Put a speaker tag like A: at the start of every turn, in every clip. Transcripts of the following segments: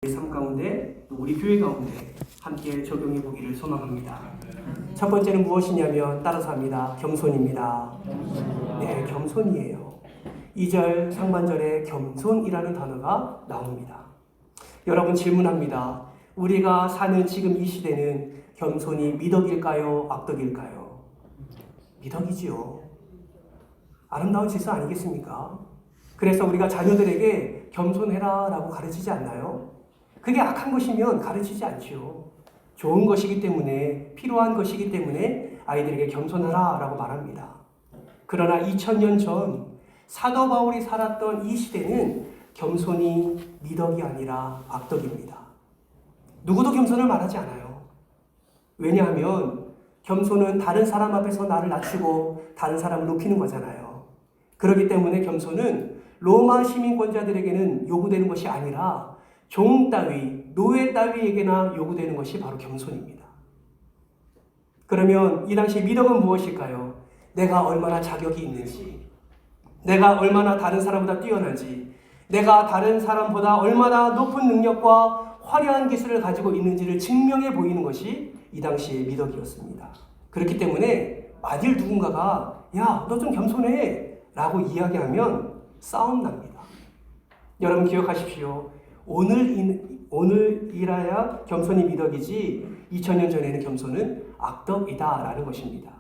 A: 삶 가운데 또 우리 교회 가운데 함께 적용해 보기를 소망합니다. 첫 번째는 무엇이냐면 따라서 합니다. 겸손입니다. 네, 겸손이에요. 2절 상반절에 겸손이라는 단어가 나옵니다. 여러분 질문합니다. 우리가 사는 지금 이 시대는 겸손이 미덕일까요? 악덕일까요? 미덕이지요. 아름다운 질서 아니겠습니까? 그래서 우리가 자녀들에게 겸손해라 라고 가르치지 않나요? 그게 악한 것이면 가르치지 않지요. 좋은 것이기 때문에, 필요한 것이기 때문에 아이들에게 겸손하라 라고 말합니다. 그러나 2000년 전 사도 바울이 살았던 이 시대는 겸손이 미덕이 아니라 악덕입니다. 누구도 겸손을 말하지 않아요. 왜냐하면 겸손은 다른 사람 앞에서 나를 낮추고 다른 사람을 높이는 거잖아요. 그렇기 때문에 겸손은 로마 시민권자들에게는 요구되는 것이 아니라 종 따위, 노예 따위에게나 요구되는 것이 바로 겸손입니다. 그러면 이 당시 미덕은 무엇일까요? 내가 얼마나 자격이 있는지, 내가 얼마나 다른 사람보다 뛰어난지, 내가 다른 사람보다 얼마나 높은 능력과 화려한 기술을 가지고 있는지를 증명해 보이는 것이 이 당시의 미덕이었습니다. 그렇기 때문에 만일 누군가가 야, 너 좀 겸손해 라고 이야기하면 싸움 납니다. 여러분 기억하십시오. 오늘이라야 겸손이 미덕이지 2000년 전에는 겸손은 악덕이다 라는 것입니다.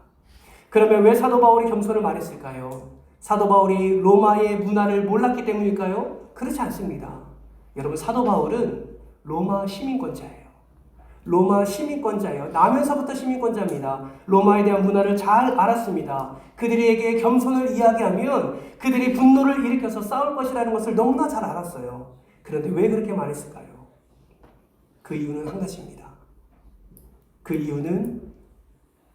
A: 그러면 왜 사도 바울이 겸손을 말했을까요? 사도 바울이 로마의 문화를 몰랐기 때문일까요? 그렇지 않습니다. 여러분 사도 바울은 로마 시민권자예요. 로마 시민권자예요. 나면서부터 시민권자입니다. 로마에 대한 문화를 잘 알았습니다. 그들에게 겸손을 이야기하면 그들이 분노를 일으켜서 싸울 것이라는 것을 너무나 잘 알았어요. 그런데 왜 그렇게 말했을까요? 그 이유는 한 가지입니다. 그 이유는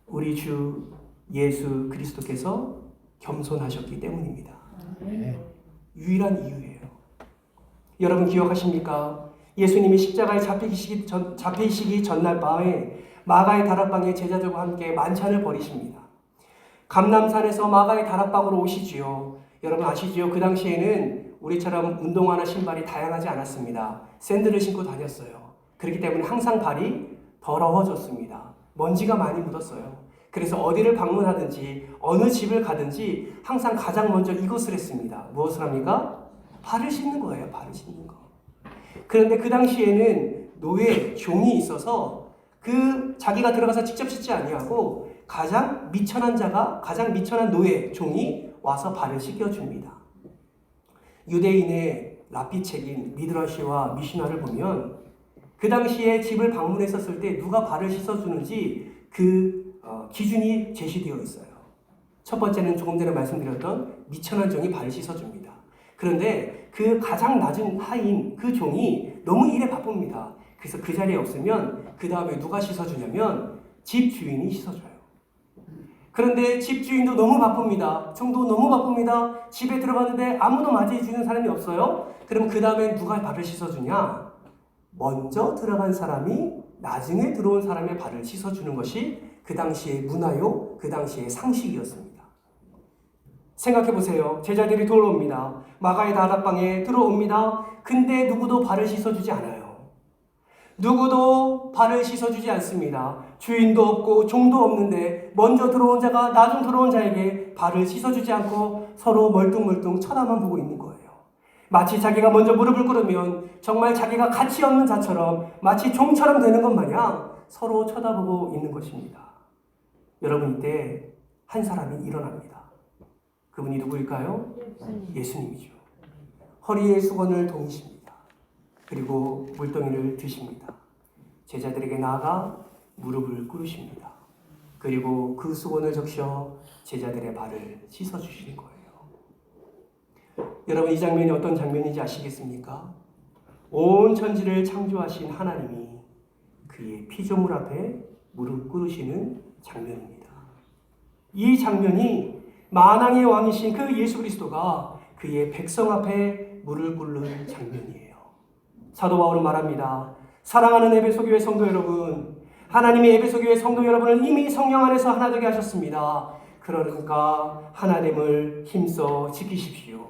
A: 우리 주 예수 그리스도께서 겸손하셨기 때문입니다. 유일한 이유예요. 여러분 기억하십니까? 예수님이 십자가에 잡히시기 전날 밤에 마가의 다락방에 제자들과 함께 만찬을 벌이십니다. 감람산에서 마가의 다락방으로 오시지요. 여러분 아시지요? 그 당시에는 우리처럼 운동화나 신발이 다양하지 않았습니다. 샌들을 신고 다녔어요. 그렇기 때문에 항상 발이 더러워졌습니다. 먼지가 많이 묻었어요. 그래서 어디를 방문하든지 어느 집을 가든지 항상 가장 먼저 이것을 했습니다. 무엇을 합니까? 발을 씻는 거예요. 발을 씻는 거. 그런데 그 당시에는 노예, 종이 있어서 자기가 들어가서 직접 씻지 아니하고 가장 미천한 자가, 가장 미천한 노예, 종이 와서 발을 씻겨줍니다. 유대인의 랍비 책인 미드라시와 미시나를 보면 그 당시에 집을 방문했었을 때 누가 발을 씻어주는지 기준이 제시되어 있어요. 첫 번째는 조금 전에 말씀드렸던 미천한 종이 발을 씻어줍니다. 그런데 그 가장 낮은 하인 그 종이 너무 일에 바쁩니다. 그래서 그 자리에 없으면 그 다음에 누가 씻어주냐면 집주인이 씻어줘요. 그런데 집주인도 너무 바쁩니다. 종도 너무 바쁩니다. 집에 들어갔는데 아무도 맞이해주는 사람이 없어요. 그럼 그 다음에 누가 발을 씻어주냐? 먼저 들어간 사람이 나중에 들어온 사람의 발을 씻어주는 것이 그 당시의 문화요, 그 당시의 상식이었습니다. 생각해보세요. 제자들이 돌아옵니다. 마가의 다락방에 들어옵니다. 근데 누구도 발을 씻어주지 않아요. 누구도 발을 씻어주지 않습니다. 주인도 없고 종도 없는데 먼저 들어온 자가 나중 들어온 자에게 발을 씻어주지 않고 서로 멀뚱멀뚱 쳐다만 보고 있는 거예요. 마치 자기가 먼저 무릎을 꿇으면 정말 자기가 가치 없는 자처럼 마치 종처럼 되는 것 마냥 서로 쳐다보고 있는 것입니다. 여러분 이때 한 사람이 일어납니다. 그분이 누구일까요? 예수님이죠. 허리에 수건을 동이십니다. 그리고 물동이를 드십니다. 제자들에게 나아가 무릎을 꿇으십니다. 그리고 그 수건을 적셔 제자들의 발을 씻어주시는 거예요. 여러분 이 장면이 어떤 장면인지 아시겠습니까? 온 천지를 창조하신 하나님이 그의 피조물 앞에 무릎 꿇으시는 장면입니다. 이 장면이 만왕의 왕이신 그 예수 그리스도가 그의 백성 앞에 무릎 꿇는 장면이에요. 사도 바울은 말합니다. 사랑하는 에베소 교회 성도 여러분, 하나님의 에베소 교회 성도 여러분을 이미 성령 안에서 하나 되게 하셨습니다. 그러니까 하나됨을 힘써 지키십시오.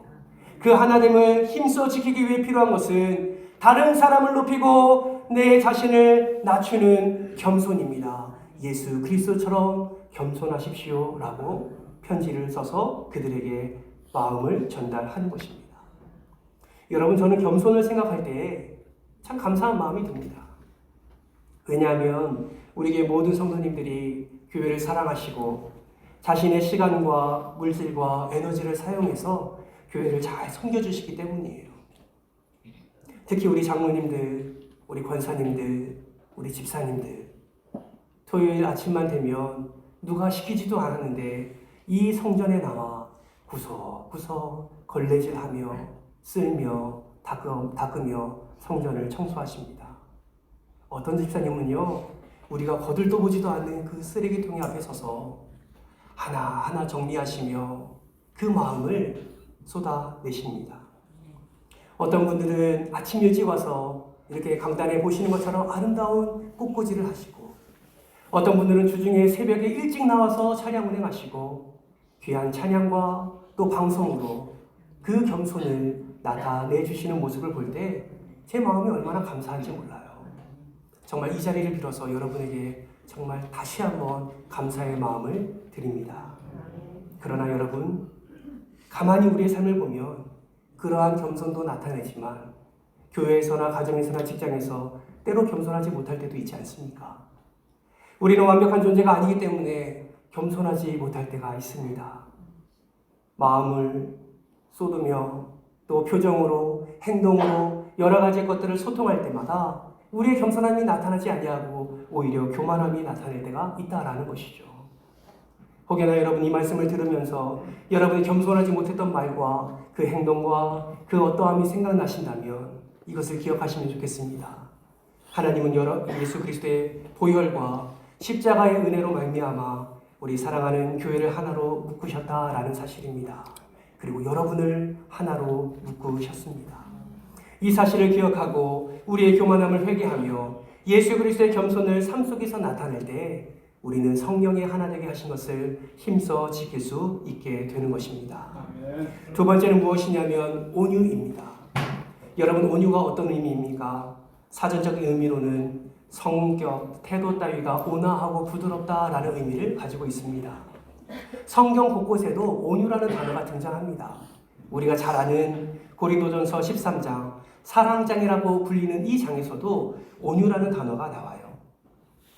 A: 그 하나됨을 힘써 지키기 위해 필요한 것은 다른 사람을 높이고 내 자신을 낮추는 겸손입니다. 예수 그리스도처럼 겸손하십시오 라고 편지를 써서 그들에게 마음을 전달하는 것입니다. 여러분, 저는 겸손을 생각할 때 참 감사한 마음이 듭니다. 왜냐하면 우리에게 모든 성도님들이 교회를 사랑하시고 자신의 시간과 물질과 에너지를 사용해서 교회를 잘 섬겨주시기 때문이에요. 특히 우리 장로님들, 우리 권사님들, 우리 집사님들, 토요일 아침만 되면 누가 시키지도 않았는데 이 성전에 나와 구석구석 걸레질하며 쓸며 닦으며 성전을 청소하십니다. 어떤 집사님은요, 우리가 거들떠 보지도 않는 그 쓰레기통이 앞에 서서 하나하나 정리하시며 그 마음을 쏟아내십니다. 어떤 분들은 아침 일찍 와서 이렇게 강단에 보시는 것처럼 아름다운 꽃꽂이를 하시고, 어떤 분들은 주중에 새벽에 일찍 나와서 찬양 운행하시고 귀한 찬양과 또 방송으로 그 겸손을 나타내주시는 모습을 볼 때 제 마음이 얼마나 감사한지 몰라요. 정말 이 자리를 빌어서 여러분에게 정말 다시 한번 감사의 마음을 드립니다. 그러나 여러분, 가만히 우리의 삶을 보면 그러한 겸손도 나타내지만 교회에서나 가정에서나 직장에서 때로 겸손하지 못할 때도 있지 않습니까? 우리는 완벽한 존재가 아니기 때문에 겸손하지 못할 때가 있습니다. 마음을 쏟으며 또 표정으로, 행동으로 여러 가지 것들을 소통할 때마다 우리의 겸손함이 나타나지 아니하고 오히려 교만함이 나타날 때가 있다라는 것이죠. 혹여나 여러분 이 말씀을 들으면서 여러분이 겸손하지 못했던 말과 그 행동과 그 어떠함이 생각나신다면 이것을 기억하시면 좋겠습니다. 하나님은 예수 그리스도의 보혈과 십자가의 은혜로 말미암아 우리 사랑하는 교회를 하나로 묶으셨다라는 사실입니다. 그리고 여러분을 하나로 묶으셨습니다. 이 사실을 기억하고 우리의 교만함을 회개하며 예수 그리스도의 겸손을 삶 속에서 나타낼 때 우리는 성령의 하나 되게 하신 것을 힘써 지킬 수 있게 되는 것입니다. 두 번째는 무엇이냐면 온유입니다. 여러분, 온유가 어떤 의미입니까? 사전적인 의미로는 성격, 태도 따위가 온화하고 부드럽다라는 의미를 가지고 있습니다. 성경 곳곳에도 온유라는 단어가 등장합니다. 우리가 잘 아는 고린도전서 13장, 사랑장이라고 불리는 이 장에서도 온유라는 단어가 나와요.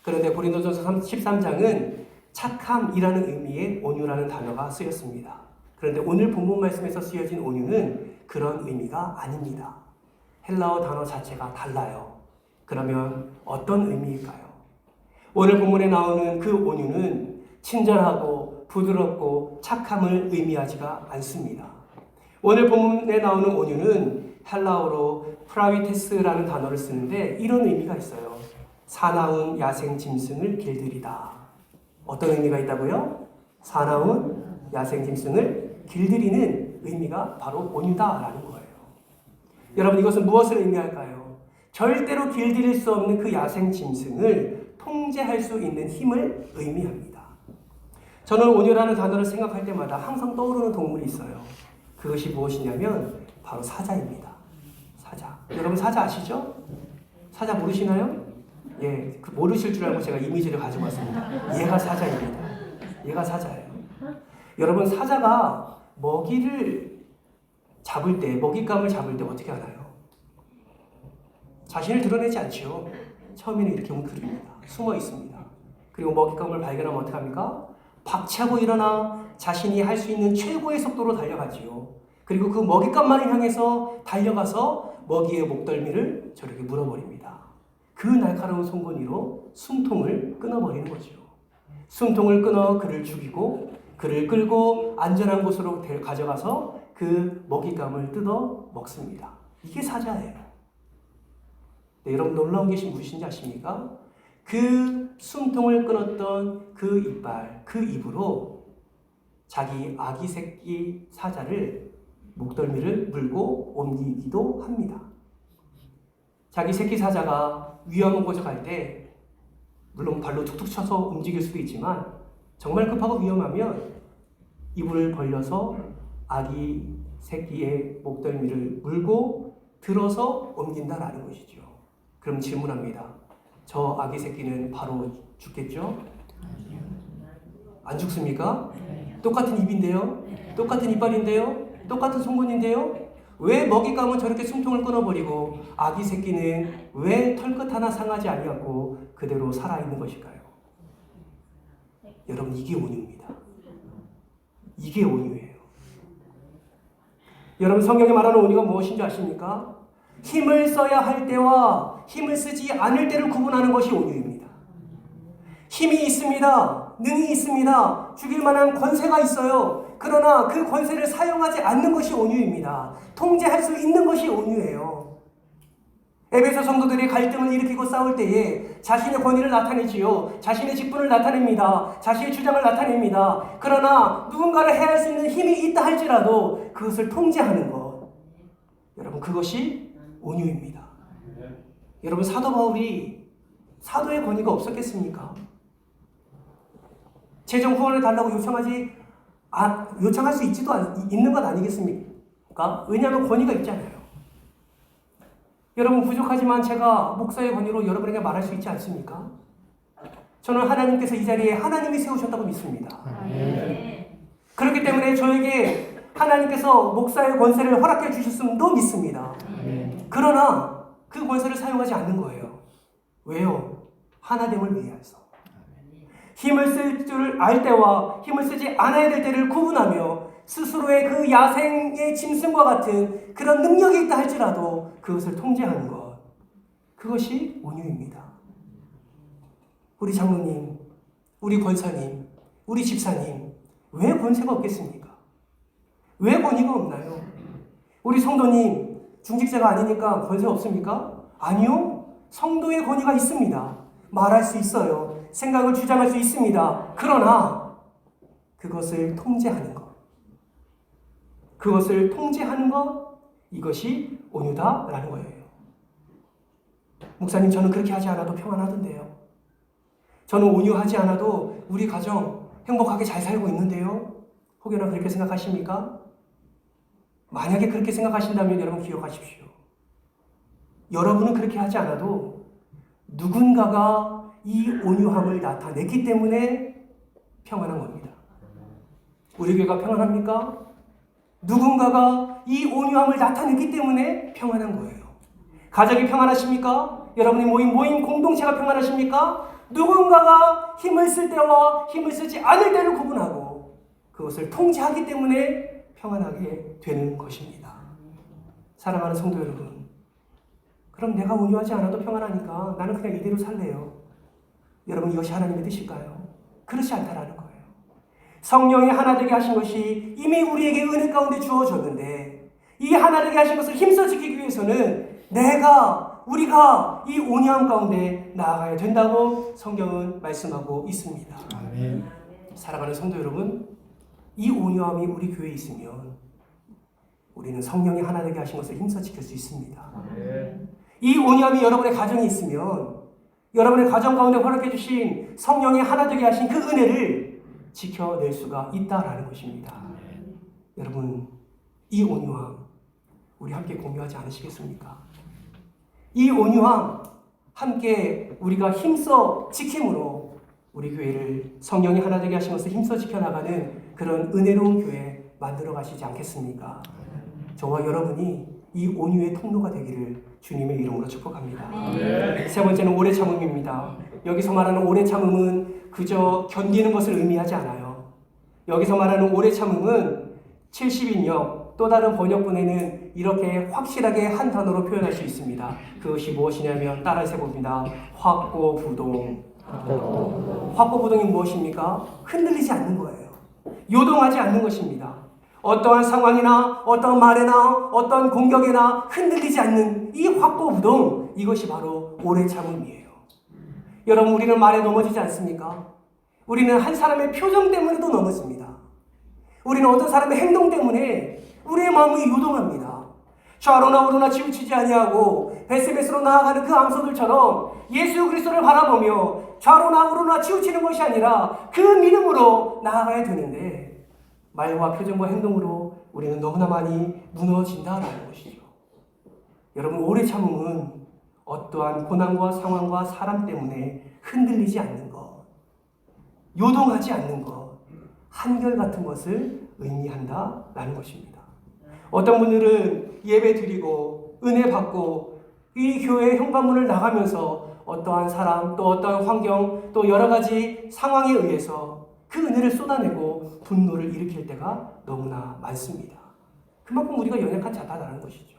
A: 그런데 고린도전서 13장은 착함이라는 의미의 온유라는 단어가 쓰였습니다. 그런데 오늘 본문 말씀에서 쓰여진 온유는 그런 의미가 아닙니다. 헬라어 단어 자체가 달라요. 그러면 어떤 의미일까요? 오늘 본문에 나오는 그 온유는 친절하고 부드럽고 착함을 의미하지가 않습니다. 오늘 본문에 나오는 온유는 헬라어로 프라위테스라는 단어를 쓰는데 이런 의미가 있어요. 사나운 야생 짐승을 길들이다. 어떤 의미가 있다고요? 사나운 야생 짐승을 길들이는 의미가 바로 온유다라는 거예요. 여러분, 이것은 무엇을 의미할까요? 절대로 길들일 수 없는 그 야생 짐승을 통제할 수 있는 힘을 의미합니다. 저는 온유라는 단어를 생각할 때마다 항상 떠오르는 동물이 있어요. 그것이 무엇이냐면 바로 사자입니다. 사자. 여러분, 사자 아시죠? 사자 모르시나요? 예, 모르실 줄 알고 제가 이미지를 가지고 왔습니다. 얘가 사자입니다. 얘가 사자예요. 여러분, 사자가 먹이를 잡을 때, 먹잇감을 잡을 때 어떻게 하나요? 자신을 드러내지 않죠. 처음에는 이렇게 웅크립니다. 숨어 있습니다. 그리고 먹잇감을 발견하면 어떻게 합니까? 박차고 일어나 자신이 할 수 있는 최고의 속도로 달려가지요. 그리고 그 먹잇감만을 향해서 달려가서 먹이의 목덜미를 저렇게 물어버립니다. 그 날카로운 송곳니로 숨통을 끊어버리는 거죠. 숨통을 끊어 그를 죽이고 그를 끌고 안전한 곳으로 가져가서 그 먹잇감을 뜯어 먹습니다. 이게 사자예요. 네, 여러분, 놀라운 것이 무엇인지 아십니까? 그 숨통을 끊었던 그 이빨, 그 입으로 자기 아기 새끼 사자를 목덜미를 물고 옮기기도 합니다. 자기 새끼 사자가 위험한 곳에 갈 때 물론 발로 툭툭 쳐서 움직일 수도 있지만 정말 급하고 위험하면 입을 벌려서 아기 새끼의 목덜미를 물고 들어서 옮긴다라는 것이죠. 그럼 질문합니다. 저 아기 새끼는 바로 죽겠죠? 안 죽습니까? 똑같은 입인데요? 똑같은 이빨인데요? 똑같은 송곳인데요? 왜 먹잇감은 저렇게 숨통을 끊어버리고 아기 새끼는 왜 털끝 하나 상하지 아니하고 그대로 살아있는 것일까요? 여러분, 이게 온유입니다. 이게 온유예요. 여러분, 성경이 말하는 온유가 무엇인지 아십니까? 힘을 써야 할 때와 힘을 쓰지 않을 때를 구분하는 것이 온유입니다. 힘이 있습니다. 능이 있습니다. 죽일 만한 권세가 있어요. 그러나 그 권세를 사용하지 않는 것이 온유입니다. 통제할 수 있는 것이 온유예요. 에베소 성도들이 갈등을 일으키고 싸울 때에 자신의 권위를 나타내지요. 자신의 직분을 나타냅니다. 자신의 주장을 나타냅니다. 그러나 누군가를 해할 수 있는 힘이 있다 할지라도 그것을 통제하는 것. 여러분, 그것이 온유입니다. 여러분, 사도 바울이 사도의 권위가 없었겠습니까? 재정 후원을 달라고 요청할 수 있는 것 아니겠습니까? 왜냐하면 권위가 있잖아요. 여러분, 부족하지만 제가 목사의 권위로 여러분에게 말할 수 있지 않습니까? 저는 하나님께서 이 자리에 하나님이 세우셨다고 믿습니다. 그렇기 때문에 저에게 하나님께서 목사의 권세를 허락해 주셨음도 믿습니다. 그러나 그 권세를 사용하지 않는 거예요. 왜요? 하나됨을 위해서. 힘을 쓸 줄 알 때와 힘을 쓰지 않아야 될 때를 구분하며 스스로의 그 야생의 짐승과 같은 그런 능력이 있다 할지라도 그것을 통제하는 것. 그것이 온유입니다. 우리 장로님, 우리 권사님, 우리 집사님, 왜 권세가 없겠습니까? 왜 권위가 없나요? 우리 성도님, 중직자가 아니니까 권세 없습니까? 아니요. 성도의 권위가 있습니다. 말할 수 있어요. 생각을 주장할 수 있습니다. 그러나 그것을 통제하는 것. 그것을 통제하는 것, 이것이 온유다라는 거예요. 목사님, 저는 그렇게 하지 않아도 평안하던데요. 저는 온유하지 않아도 우리 가정 행복하게 잘 살고 있는데요. 혹여나 그렇게 생각하십니까? 만약에 그렇게 생각하신다면 여러분 기억하십시오. 여러분은 그렇게 하지 않아도 누군가가 이 온유함을 나타냈기 때문에 평안한 겁니다. 우리 교회가 평안합니까? 누군가가 이 온유함을 나타냈기 때문에 평안한 거예요. 가족이 평안하십니까? 여러분이 모인 공동체가 평안하십니까? 누군가가 힘을 쓸 때와 힘을 쓰지 않을 때를 구분하고 그것을 통제하기 때문에 평안하게 되는 것입니다. 사랑하는 성도 여러분, 그럼 내가 온유하지 않아도 평안하니까 나는 그냥 이대로 살래요. 여러분, 이것이 하나님의 뜻일까요? 그렇지 않다라는 거예요. 성령이 하나 되게 하신 것이 이미 우리에게 은혜 가운데 주어졌는데 이 하나 되게 하신 것을 힘써 지키기 위해서는 우리가 이 온유함 가운데 나아가야 된다고 성경은 말씀하고 있습니다.
B: 아멘.
A: 사랑하는 성도 여러분, 이 온유함이 우리 교회에 있으면 우리는 성령이 하나 되게 하신 것을 힘써 지킬 수 있습니다.
B: 아멘.
A: 이 온유함이 여러분의 가정에 있으면 여러분의 가정 가운데 허락해 주신 성령이 하나 되게 하신 그 은혜를 지켜낼 수가 있다라는 것입니다. 여러분, 이 온유함 우리 함께 공유하지 않으시겠습니까? 이 온유함 함께 우리가 힘써 지킴으로 우리 교회를 성령이 하나 되게 하신 것을 힘써 지켜나가는 그런 은혜로운 교회 만들어 가시지 않겠습니까? 저와 여러분이 이 온유의 통로가 되기를 주님의 이름으로 축복합니다. 세 번째는 오래 참음입니다. 여기서 말하는 오래 참음은 그저 견디는 것을 의미하지 않아요. 여기서 말하는 오래 참음은 70인역 또 다른 번역본에는 이렇게 확실하게 한 단어로 표현할 수 있습니다. 그것이 무엇이냐면 따라서 봅니다. 확고부동. 확고부동이 무엇입니까? 흔들리지 않는 거예요. 요동하지 않는 것입니다. 어떠한 상황이나 어떠한 말에나 어떠한 공격에나 흔들리지 않는 이 확고부동, 이것이 바로 오래 참음이에요. 여러분, 우리는 말에 넘어지지 않습니까? 우리는 한 사람의 표정 때문에도 넘어집니다. 우리는 어떤 사람의 행동 때문에 우리의 마음이 요동합니다. 좌로나 우로나 치우치지 아니하고 베스베스로 나아가는 그 암소들처럼 예수 그리스도를 바라보며 좌로나 우로나 치우치는 것이 아니라 그 믿음으로 나아가야 되는데 말과 표정과 행동으로 우리는 너무나 많이 무너진다라는 것이죠. 여러분, 오래 참음은 어떠한 고난과 상황과 사람 때문에 흔들리지 않는 것, 요동하지 않는 것, 한결같은 것을 의미한다라는 것입니다. 어떤 분들은 예배 드리고 은혜 받고 이 교회 현관문을 나가면서 어떠한 사람, 또 어떠한 환경, 또 여러 가지 상황에 의해서 그 은혜를 쏟아내고 분노를 일으킬 때가 너무나 많습니다. 그만큼 우리가 연약한 자다라는 것이죠.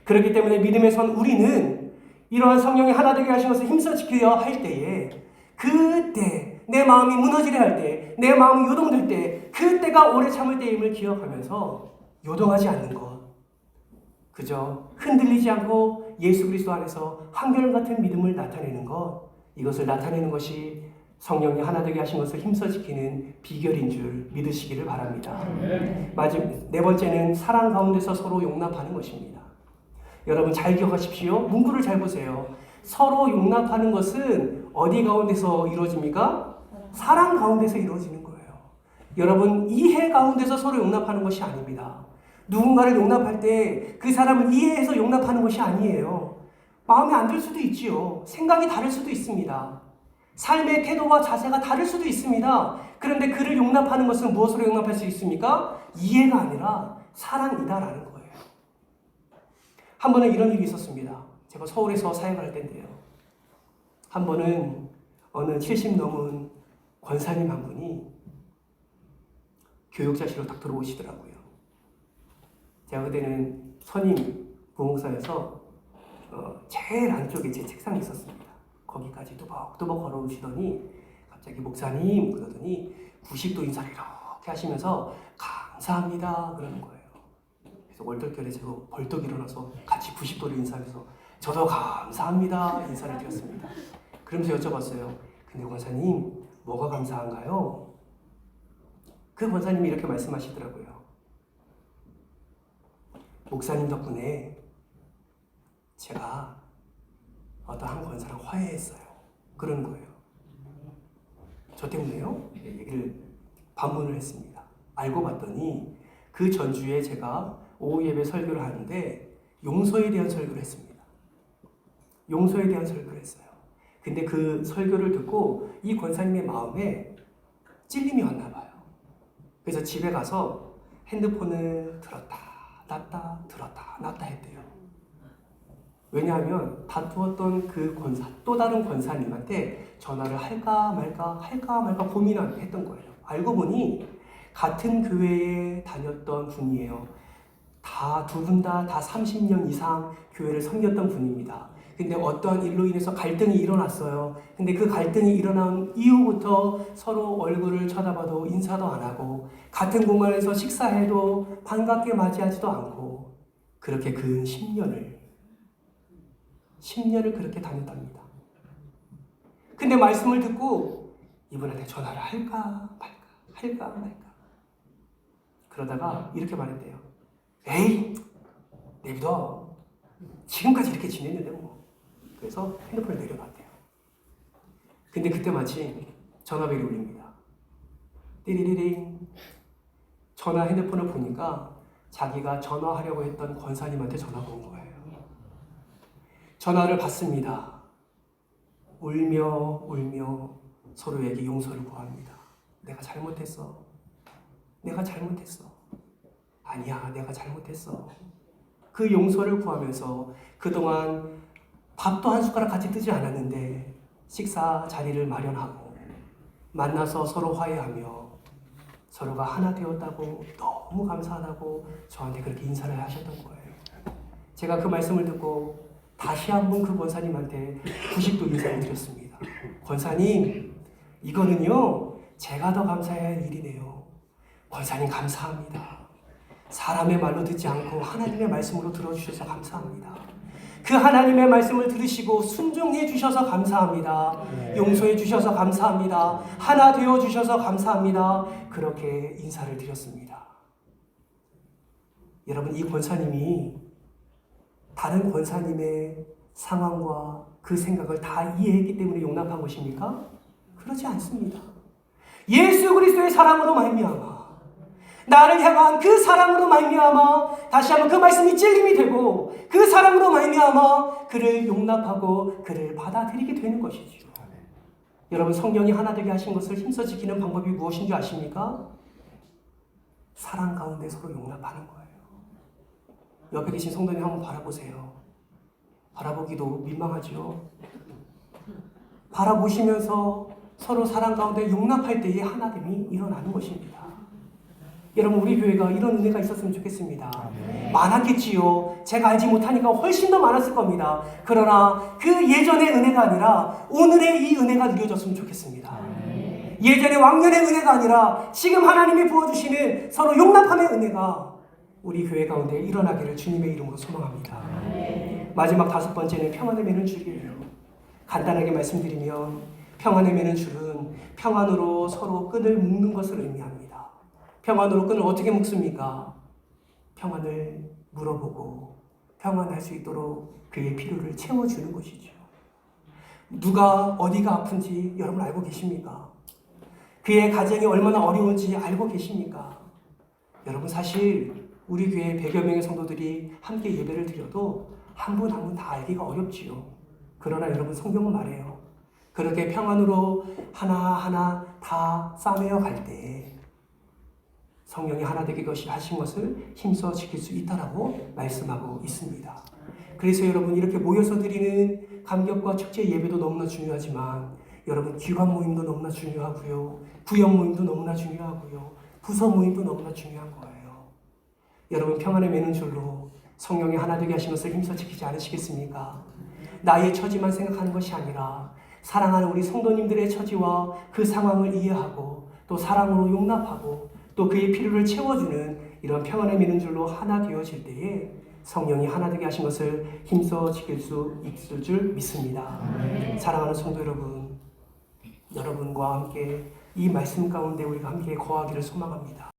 A: 그렇기 때문에 믿음의 선 우리는 이러한 성령이 하나 되게 하신 것을 힘써 지켜야 할 때에, 그때 내 마음이 무너지려 할 때, 내 마음이 요동될 때, 그때가 오래 참을 때임을 기억하면서 요동하지 않는 것, 그저 흔들리지 않고 예수 그리스도 안에서 한결같은 믿음을 나타내는 것, 이것을 나타내는 것이 성령이 하나 되게 하신 것을 힘써 지키는 비결인 줄 믿으시기를 바랍니다. 네 번째는 사랑 가운데서 서로 용납하는 것입니다. 여러분 잘 기억하십시오. 문구를 잘 보세요. 서로 용납하는 것은 어디 가운데서 이루어집니까? 사랑 가운데서 이루어지는 거예요. 여러분, 이해 가운데서 서로 용납하는 것이 아닙니다. 누군가를 용납할 때 그 사람을 이해해서 용납하는 것이 아니에요. 마음에 안 들 수도 있지요. 생각이 다를 수도 있습니다. 삶의 태도와 자세가 다를 수도 있습니다. 그런데 그를 용납하는 것은 무엇으로 용납할 수 있습니까? 이해가 아니라 사랑이다라는 거예요. 한 번은 이런 일이 있었습니다. 제가 서울에서 사역할 때인데요. 한 번은 어느 70 넘은 권사님 한 분이 교육자실로 딱 들어오시더라고요. 제가 그때는 선임 부목사여서 제일 안쪽에 제 책상이 있었습니다. 거기까지 또박또박 걸어오시더니 갑자기 목사님 그러더니 90도 인사를 이렇게 하시면서 감사합니다 그러는 거예요. 그래서 월떨결에 제가 벌떡 일어나서 같이 90도로 인사해서 저도 감사합니다 인사를 드렸습니다. 그러면서 여쭤봤어요. 근데 권사님 뭐가 감사한가요? 그 권사님이 이렇게 말씀하시더라고요. 목사님 덕분에 제가 어떤 한 권사랑 화해했어요. 그러는 거예요. 저 때문에요? 얘기를 반문을 했습니다. 알고 봤더니 그 전주에 제가 오후 예배 설교를 하는데 용서에 대한 설교를 했습니다. 용서에 대한 설교를 했어요. 근데 그 설교를 듣고 이 권사님의 마음에 찔림이 왔나 봐요. 그래서 집에 가서 핸드폰을 들었다 놨다 들었다 놨다 했대요. 왜냐하면 다투었던 그 권사, 또 다른 권사님한테 전화를 할까 말까 고민했던 거예요. 알고 보니 같은 교회에 다녔던 분이에요. 두 분 다 30년 이상 교회를 섬겼던 분입니다. 근데 어떠한 일로 인해서 갈등이 일어났어요. 근데 그 갈등이 일어난 이후부터 서로 얼굴을 쳐다봐도 인사도 안 하고 같은 공간에서 식사해도 반갑게 맞이하지도 않고 그렇게 근 10년을 그렇게 다녔답니다. 근데 말씀을 듣고 이분한테 전화를 할까 말까 그러다가 이렇게 말했대요. 에이 내비둬. 지금까지 이렇게 지냈는데 뭐. 그래서 핸드폰을 내려놨대요. 근데 그때 마침 전화벨이 울립니다. 띠리리링. 전화 핸드폰을 보니까 자기가 전화하려고 했던 권사님한테 전화가 온 거예요. 전화를 받습니다. 울며 서로에게 용서를 구합니다. 내가 잘못했어. 아니야, 내가 잘못했어. 그 용서를 구하면서 그동안 밥도 한 숟가락 같이 뜨지 않았는데 식사 자리를 마련하고 만나서 서로 화해하며 서로가 하나 되었다고 너무 감사하다고 저한테 그렇게 인사를 하셨던 거예요. 제가 그 말씀을 듣고 다시 한번 그 권사님한테 90도 인사를 드렸습니다. 권사님, 이거는요 제가 더 감사해야 할 일이네요. 권사님 감사합니다. 사람의 말로 듣지 않고 하나님의 말씀으로 들어주셔서 감사합니다. 그 하나님의 말씀을 들으시고 순종해 주셔서 감사합니다. 용서해 주셔서 감사합니다. 하나 되어 주셔서 감사합니다. 그렇게 인사를 드렸습니다. 여러분, 이 권사님이 다른 권사님의 상황과 그 생각을 다 이해했기 때문에 용납한 것입니까? 그렇지 않습니다. 예수 그리스도의 사랑으로 말미암아 나를 향한 그 사랑으로 말미암아 다시 한번 그 말씀이 찔림이 되고 그 사랑으로 말미암아 그를 용납하고 그를 받아들이게 되는 것이죠. 여러분, 성령이 하나 되게 하신 것을 힘써 지키는 방법이 무엇인 줄 아십니까? 사랑 가운데 서로 용납하는 거예요. 옆에 계신 성도님 한번 바라보세요. 바라보기도 민망하죠. 바라보시면서 서로 사랑 가운데 용납할 때의 하나됨이 일어나는 것입니다. 여러분, 우리 교회가 이런 은혜가 있었으면 좋겠습니다. 많았겠지요. 제가 알지 못하니까 훨씬 더 많았을 겁니다. 그러나 그 예전의 은혜가 아니라 오늘의 이 은혜가 누려졌으면 좋겠습니다. 예전의 왕년의 은혜가 아니라 지금 하나님이 부어주시는 서로 용납함의 은혜가 우리 교회 가운데 일어나기를 주님의 이름으로 소망합니다. 마지막 5번째는 평안을 매는 줄이에요. 간단하게 말씀드리면 평안을 매는 줄은 평안으로 서로 끈을 묶는 것을 의미합니다. 평안으로 끈을 어떻게 묶습니까? 평안을 물어보고 평안할 수 있도록 그의 필요를 채워주는 것이죠. 누가 어디가 아픈지 여러분 알고 계십니까? 그의 가정이 얼마나 어려운지 알고 계십니까? 여러분, 사실 우리 교회 100여 명의 성도들이 함께 예배를 드려도 한 분 한 분 다 알기가 어렵지요. 그러나 여러분, 성경은 말해요. 그렇게 평안으로 하나하나 다 싸매어 갈 때 성령이 하나 되게 하신 것을 힘써 지킬 수 있다라고 말씀하고 있습니다. 그래서 여러분, 이렇게 모여서 드리는 감격과 축제 예배도 너무나 중요하지만 여러분, 기관 모임도 너무나 중요하고요. 구역 모임도 너무나 중요하고요. 부서 모임도 너무나 중요한 거예요. 여러분, 평안을 매는 줄로 성령이 하나 되게 하신 것을 힘써 지키지 않으시겠습니까? 나의 처지만 생각하는 것이 아니라 사랑하는 우리 성도님들의 처지와 그 상황을 이해하고 또 사랑으로 용납하고 또 그의 필요를 채워주는 이런 평안을 매는 줄로 하나 되어질 때에 성령이 하나 되게 하신 것을 힘써 지킬 수 있을 줄 믿습니다. 사랑하는 성도 여러분, 여러분과 함께 이 말씀 가운데 우리가 함께 거하기를 소망합니다.